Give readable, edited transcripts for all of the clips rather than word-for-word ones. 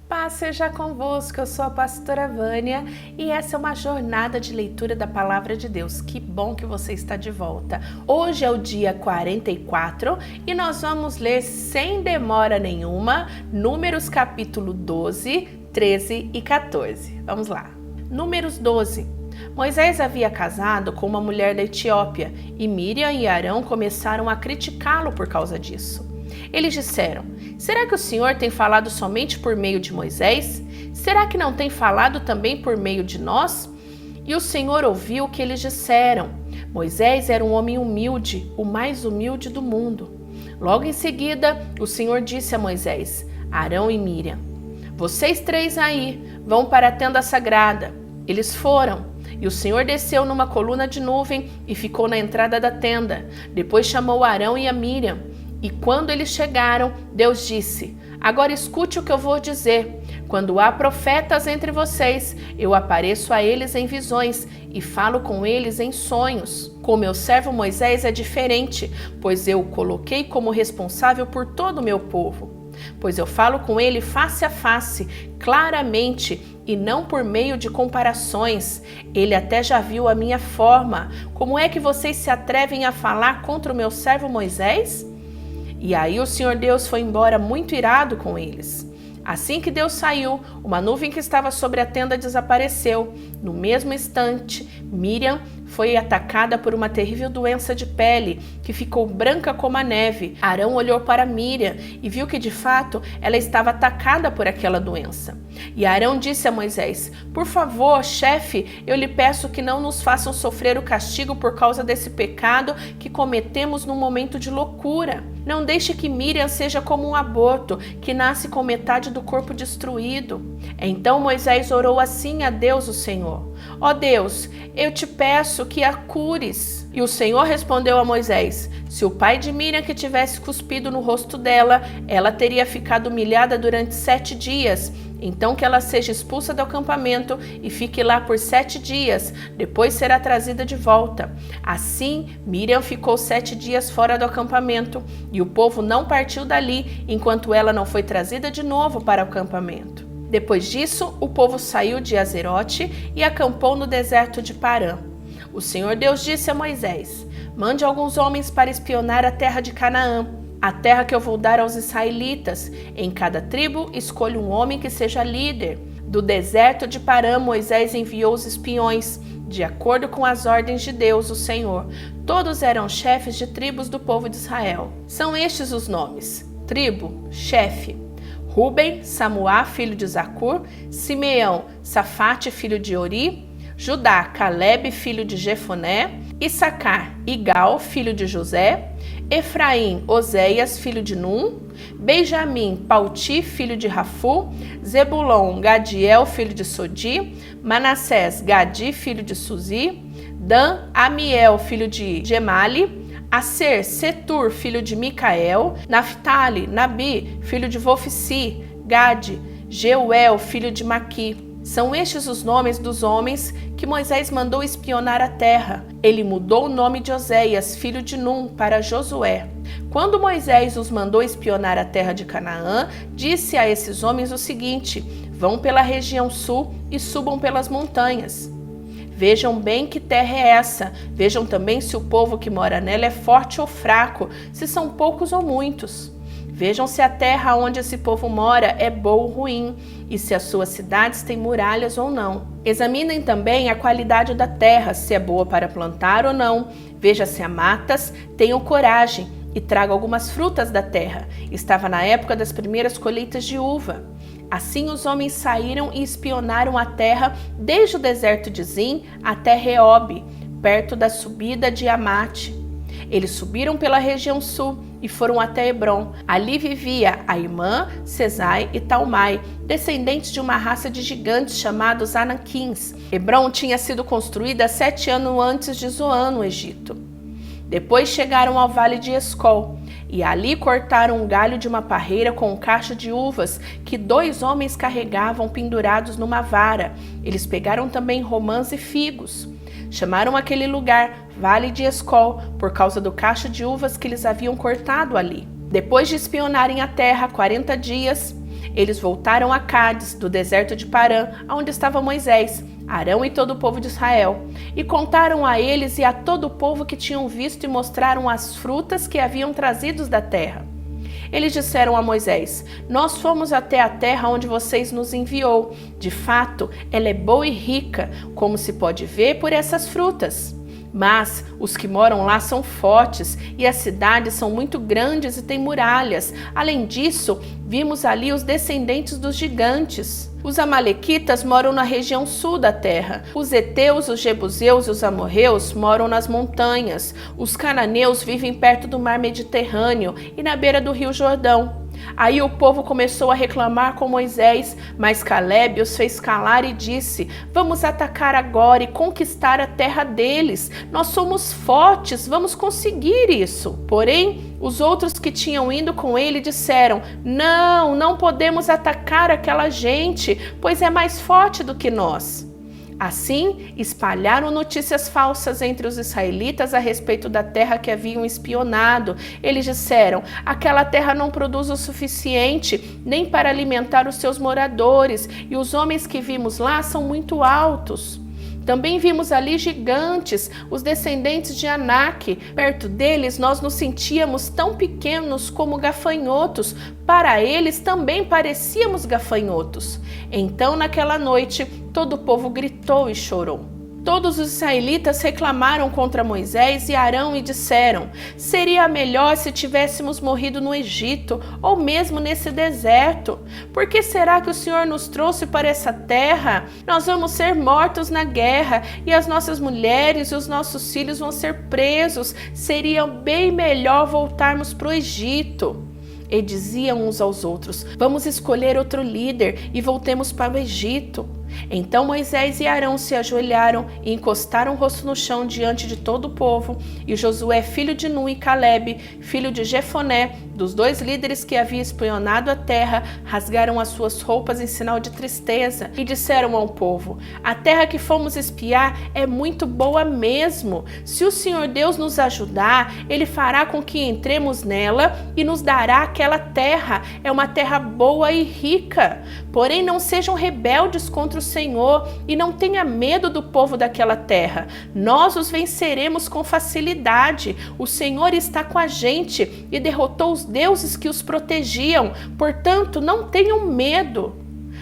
Paz seja convosco, eu sou a pastora Vânia e essa é uma jornada de leitura da Palavra de Deus. Que bom que você está de volta. Hoje é o dia 44 e nós vamos ler sem demora nenhuma Números capítulo 12, 13 e 14. Vamos lá. Números 12. Moisés havia casado com uma mulher da Etiópia e Miriam e Arão começaram a criticá-lo por causa disso. Eles disseram: será que o Senhor tem falado somente por meio de Moisés? Será que não tem falado também por meio de nós? E o Senhor ouviu o que eles disseram. Moisés era um homem humilde, o mais humilde do mundo. Logo em seguida, o Senhor disse a Moisés, Arão e Miriam: vocês três aí, vão para a tenda sagrada. Eles foram, e o Senhor desceu numa coluna de nuvem e ficou na entrada da tenda. Depois chamou Arão e a Miriam. E quando eles chegaram, Deus disse: agora escute o que eu vou dizer. Quando há profetas entre vocês, eu apareço a eles em visões e falo com eles em sonhos. Com meu servo Moisés é diferente, pois eu o coloquei como responsável por todo o meu povo. Pois eu falo com ele face a face, claramente, e não por meio de comparações. Ele até já viu a minha forma. Como é que vocês se atrevem a falar contra o meu servo Moisés? E aí o Senhor Deus foi embora muito irado com eles. Assim que Deus saiu, uma nuvem que estava sobre a tenda desapareceu. No mesmo instante, Miriam foi atacada por uma terrível doença de pele, que ficou branca como a neve. Arão olhou para Miriam e viu que, de fato, ela estava atacada por aquela doença. E Arão disse a Moisés: por favor, chefe, eu lhe peço que não nos façam sofrer o castigo por causa desse pecado que cometemos num momento de loucura. Não deixe que Miriam seja como um aborto, que nasce com metade do corpo destruído. Então Moisés orou assim a Deus, o Senhor: ó Deus, eu te peço que a cures. E o Senhor respondeu a Moisés: se o pai de Miriam que tivesse cuspido no rosto dela, ela teria ficado humilhada durante 7 dias. Então que ela seja expulsa do acampamento e fique lá por 7 dias, depois será trazida de volta. Assim, Miriam ficou 7 dias fora do acampamento, e o povo não partiu dali, enquanto ela não foi trazida de novo para o acampamento. Depois disso, o povo saiu de Azerote e acampou no deserto de Parã. O Senhor Deus disse a Moisés: mande alguns homens para espionar a terra de Canaã, a terra que eu vou dar aos israelitas. Em cada tribo, escolha um homem que seja líder. Do deserto de Parã, Moisés enviou os espiões, de acordo com as ordens de Deus, o Senhor. Todos eram chefes de tribos do povo de Israel. São estes os nomes: tribo, chefe, Ruben, Samuá, filho de Zacur; Simeão, Safate, filho de Ori; Judá, Calebe, filho de Jefoné; Issacar, Igal, filho de José; Efraim, Oséias, filho de Num; Benjamim, Palti, filho de Rafu; Zebulon, Gadiel, filho de Sodi; Manassés, Gadi, filho de Suzi; Dan, Amiel, filho de Gemali; Aser, Setur, filho de Micael; Naphtali, Nabi, filho de Vofsi; Gade, Jeuel, filho de Maqui. São estes os nomes dos homens que Moisés mandou espionar a terra. Ele mudou o nome de Oséias, filho de Num, para Josué. Quando Moisés os mandou espionar a terra de Canaã, disse a esses homens o seguinte: vão pela região sul e subam pelas montanhas. Vejam bem que terra é essa. Vejam também se o povo que mora nela é forte ou fraco, se são poucos ou muitos. Vejam se a terra onde esse povo mora é boa ou ruim, e se as suas cidades têm muralhas ou não. Examinem também a qualidade da terra, se é boa para plantar ou não. Veja se há matas, tenham coragem e tragam algumas frutas da terra. Estava na época das primeiras colheitas de uva. Assim os homens saíram e espionaram a terra desde o deserto de Zin até Reob, perto da subida de Amate. Eles subiram pela região sul e foram até Hebron. Ali vivia Aimã, Sesai e Talmai, descendentes de uma raça de gigantes chamados Anaquins. Hebron tinha sido construída 7 anos antes de Zoan, no Egito. Depois chegaram ao vale de Escol, e ali cortaram um galho de uma parreira com um cacho de uvas que 2 homens carregavam pendurados numa vara. Eles pegaram também romãs e figos. Chamaram aquele lugar Vale de Escol por causa do cacho de uvas que eles haviam cortado ali. Depois de espionarem a terra 40 dias, Eles voltaram a Cádiz, do deserto de Parã, onde estava Moisés, Arão e todo o povo de Israel, e contaram a eles e a todo o povo que tinham visto e mostraram as frutas que haviam trazidos da terra. Eles disseram a Moisés: nós fomos até a terra onde vocês nos enviou. De fato, ela é boa e rica, como se pode ver por essas frutas. Mas os que moram lá são fortes e as cidades são muito grandes e têm muralhas. Além disso, vimos ali os descendentes dos gigantes. Os amalequitas moram na região sul da terra. Os heteus, os jebuseus e os amorreus moram nas montanhas. Os cananeus vivem perto do mar Mediterrâneo e na beira do rio Jordão. Aí o povo começou a reclamar com Moisés, mas Calebe os fez calar e disse: vamos atacar agora e conquistar a terra deles. Nós somos fortes, vamos conseguir isso. Porém, os outros que tinham ido com ele disseram: não podemos atacar aquela gente, pois é mais forte do que nós. Assim, espalharam notícias falsas entre os israelitas a respeito da terra que haviam espionado. Eles disseram: aquela terra não produz o suficiente nem para alimentar os seus moradores, e os homens que vimos lá são muito altos. Também vimos ali gigantes, os descendentes de Anak. Perto deles nós nos sentíamos tão pequenos como gafanhotos. Para eles também parecíamos gafanhotos. Então naquela noite todo o povo gritou e chorou. Todos os israelitas reclamaram contra Moisés e Arão e disseram: seria melhor se tivéssemos morrido no Egito ou mesmo nesse deserto. Por que será que o Senhor nos trouxe para essa terra? Nós vamos ser mortos na guerra e as nossas mulheres e os nossos filhos vão ser presos. Seria bem melhor voltarmos para o Egito. E diziam uns aos outros: vamos escolher outro líder e voltemos para o Egito. Então Moisés e Arão se ajoelharam e encostaram o rosto no chão diante de todo o povo, e Josué, filho de Nun, e Calebe, filho de Jefoné, dos dois líderes que haviam espionado a terra, rasgaram as suas roupas em sinal de tristeza e disseram ao povo: a terra que fomos espiar é muito boa mesmo. Se o Senhor Deus nos ajudar, Ele fará com que entremos nela e nos dará aquela terra. É uma terra boa e rica. Porém, não sejam rebeldes contra o Senhor e não tenha medo do povo daquela terra. Nós os venceremos com facilidade. O Senhor está com a gente e derrotou os deuses que os protegiam. Portanto, não tenham medo.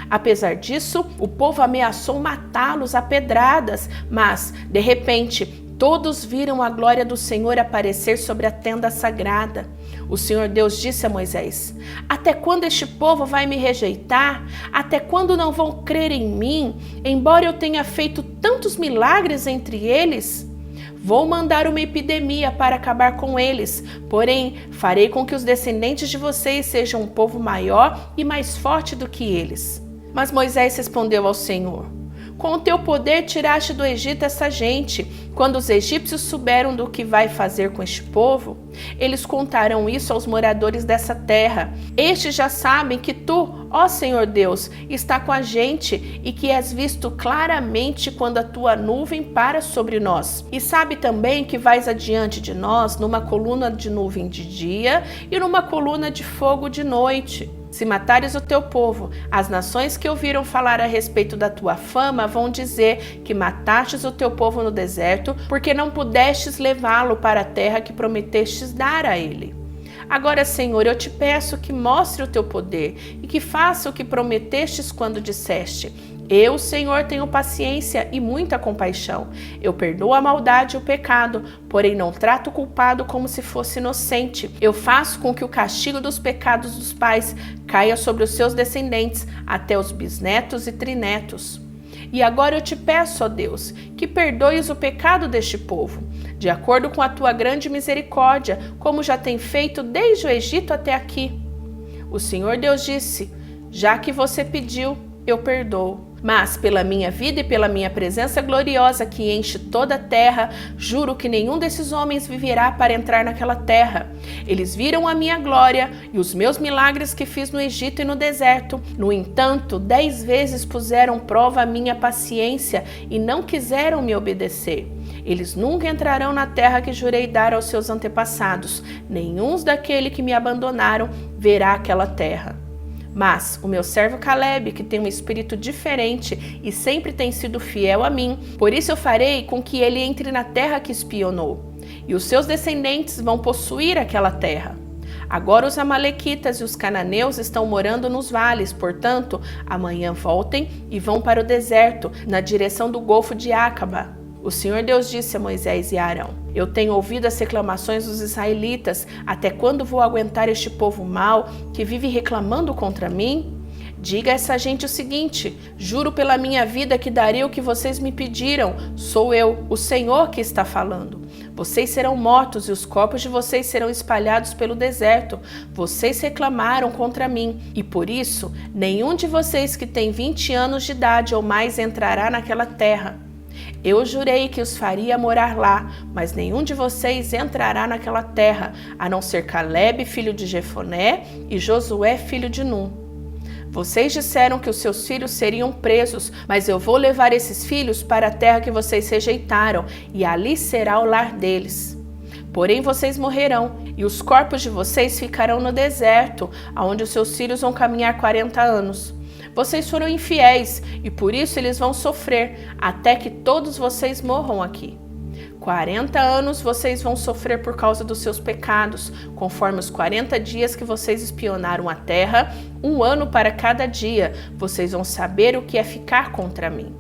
Apesar disso, o povo ameaçou matá-los a pedradas, mas, de repente, todos viram a glória do Senhor aparecer sobre a tenda sagrada. O Senhor Deus disse a Moisés: até quando este povo vai me rejeitar? Até quando não vão crer em mim, embora eu tenha feito tantos milagres entre eles? Vou mandar uma epidemia para acabar com eles, porém farei com que os descendentes de vocês sejam um povo maior e mais forte do que eles. Mas Moisés respondeu ao Senhor: com o teu poder tiraste do Egito essa gente. Quando os egípcios souberam do que vai fazer com este povo, eles contarão isso aos moradores dessa terra. Estes já sabem que tu, ó Senhor Deus, está com a gente e que és visto claramente quando a tua nuvem para sobre nós. E sabe também que vais adiante de nós numa coluna de nuvem de dia e numa coluna de fogo de noite. Se matares o teu povo, as nações que ouviram falar a respeito da tua fama vão dizer que matastes o teu povo no deserto, porque não pudestes levá-lo para a terra que prometestes dar a ele. Agora, Senhor, eu te peço que mostre o teu poder e que faça o que prometestes quando disseste: eu, Senhor, tenho paciência e muita compaixão. Eu perdoo a maldade e o pecado, porém não trato o culpado como se fosse inocente. Eu faço com que o castigo dos pecados dos pais caia sobre os seus descendentes, até os bisnetos e trinetos. E agora eu te peço, ó Deus, que perdoes o pecado deste povo, de acordo com a tua grande misericórdia, como já tem feito desde o Egito até aqui. O Senhor Deus disse: já que você pediu, eu perdoo. Mas pela minha vida e pela minha presença gloriosa que enche toda a terra, juro que nenhum desses homens viverá para entrar naquela terra. Eles viram a minha glória e os meus milagres que fiz no Egito e no deserto. No entanto, 10 vezes puseram prova a minha paciência e não quiseram me obedecer. Eles nunca entrarão na terra que jurei dar aos seus antepassados. Nenhum daquele que me abandonaram verá aquela terra. Mas o meu servo Calebe, que tem um espírito diferente e sempre tem sido fiel a mim, por isso eu farei com que ele entre na terra que espionou, e os seus descendentes vão possuir aquela terra. Agora os amalequitas e os cananeus estão morando nos vales, portanto, amanhã voltem e vão para o deserto, na direção do Golfo de Acaba. O Senhor Deus disse a Moisés e a Arão: eu tenho ouvido as reclamações dos israelitas. Até quando vou aguentar este povo mau que vive reclamando contra mim? Diga a essa gente o seguinte: juro pela minha vida que darei o que vocês me pediram. Sou eu, o Senhor, que está falando. Vocês serão mortos e os corpos de vocês serão espalhados pelo deserto. Vocês reclamaram contra mim e por isso nenhum de vocês que tem 20 anos de idade ou mais entrará naquela terra. Eu jurei que os faria morar lá, mas nenhum de vocês entrará naquela terra, a não ser Calebe, filho de Jefoné, e Josué, filho de Num. Vocês disseram que os seus filhos seriam presos, mas eu vou levar esses filhos para a terra que vocês rejeitaram, e ali será o lar deles. Porém vocês morrerão, e os corpos de vocês ficarão no deserto, aonde os seus filhos vão caminhar 40 anos. Vocês foram infiéis, e por isso eles vão sofrer, até que todos vocês morram aqui. 40 anos vocês vão sofrer por causa dos seus pecados, conforme os 40 dias que vocês espionaram a terra, 1 ano para cada dia, vocês vão saber o que é ficar contra mim.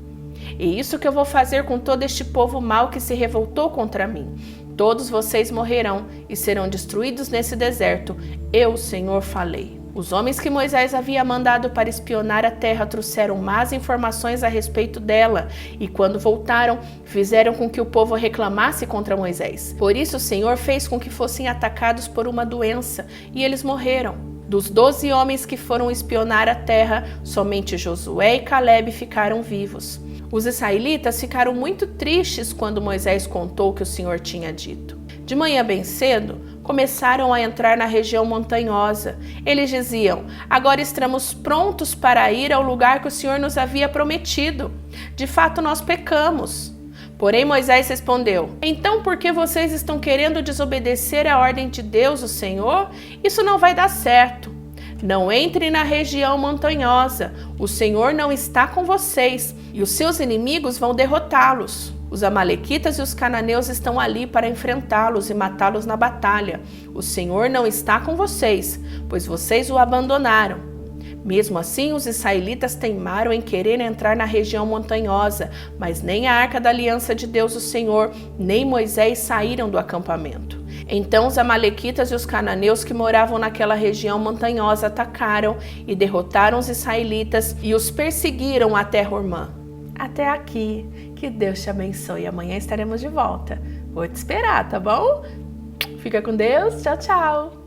E isso que eu vou fazer com todo este povo mau que se revoltou contra mim. Todos vocês morrerão e serão destruídos nesse deserto. Eu, o Senhor, falei. Os homens que Moisés havia mandado para espionar a terra trouxeram más informações a respeito dela, e quando voltaram, fizeram com que o povo reclamasse contra Moisés. Por isso o Senhor fez com que fossem atacados por uma doença, e eles morreram. Dos 12 homens que foram espionar a terra, somente Josué e Calebe ficaram vivos. Os israelitas ficaram muito tristes quando Moisés contou o que o Senhor tinha dito. De manhã bem cedo, começaram a entrar na região montanhosa. Eles diziam: agora estamos prontos para ir ao lugar que o Senhor nos havia prometido. De fato, nós pecamos. Porém, Moisés respondeu: então por que vocês estão querendo desobedecer a ordem de Deus, o Senhor? Isso não vai dar certo. Não entre na região montanhosa. O Senhor não está com vocês e os seus inimigos vão derrotá-los. Os amalequitas e os cananeus estão ali para enfrentá-los e matá-los na batalha. O Senhor não está com vocês, pois vocês o abandonaram. Mesmo assim, os israelitas teimaram em querer entrar na região montanhosa, mas nem a arca da aliança de Deus, o Senhor, nem Moisés saíram do acampamento. Então os amalequitas e os cananeus que moravam naquela região montanhosa atacaram e derrotaram os israelitas e os perseguiram até Hormã. Até aqui. Que Deus te abençoe. Amanhã estaremos de volta. Vou te esperar, tá bom? Fica com Deus. Tchau, tchau.